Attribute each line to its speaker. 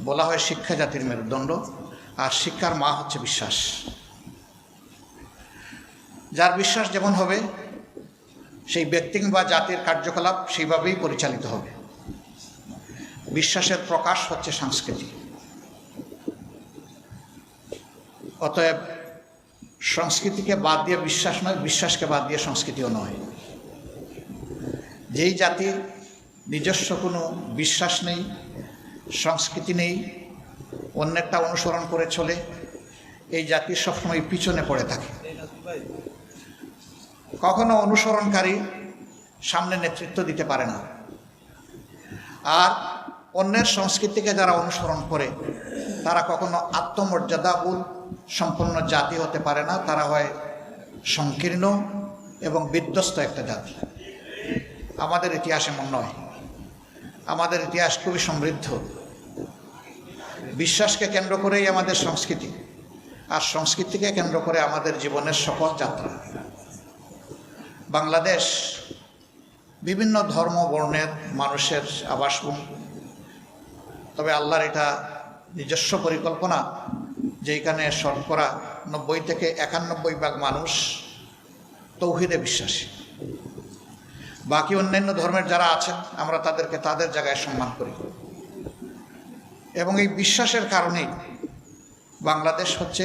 Speaker 1: বলা হয় শিক্ষা জাতির মেরুদণ্ড, আর শিক্ষার মা হচ্ছে বিশ্বাস। যার বিশ্বাস যেমন হবে সেই ব্যক্তি বা জাতির কার্যকলাপ সেইভাবেই পরিচালিত হবে। বিশ্বাসের প্রকাশ হচ্ছে সংস্কৃতি। অতএব সংস্কৃতিকে বাদ দিয়ে বিশ্বাস নয়, বিশ্বাসকে বাদ দিয়ে সংস্কৃতিও নয়। যেই জাতির নিজস্ব কোনো বিশ্বাস নেই, সংস্কৃতি নেই, অন্যেরটা অনুসরণ করে চলে, এই জাতি সবসময় পিছনে পড়ে থাকে। কখনো অনুসরণকারী সামনে নেতৃত্ব দিতে পারে না, আর অন্যের সংস্কৃতিকে যারা অনুসরণ করে তারা কখনো আত্মমর্যাদাবোধ সম্পন্ন জাতি হতে পারে না। তারা হয় সংকীর্ণ এবং বিধ্বস্ত একটা জাতি। আমাদের ইতিহাস এমন নয়। আমাদের ইতিহাস খুবই সমৃদ্ধ। বিশ্বাসকে কেন্দ্র করেই আমাদের সংস্কৃতি, আর সংস্কৃতিকে কেন্দ্র করে আমাদের জীবনের সফল যাত্রা। বাংলাদেশ বিভিন্ন ধর্ম বর্ণের মানুষের আবাসভূমি। তবে আল্লাহর এটা নিজস্ব পরিকল্পনা যে এখানে শতকরা 90 থেকে 91% মানুষ তৌহিদে বিশ্বাসী। বাকি অন্যান্য ধর্মের যারা আছেন আমরা তাদেরকে তাদের জায়গায় সম্মান করি, এবং এই বিশ্বাসের কারণেই বাংলাদেশ হচ্ছে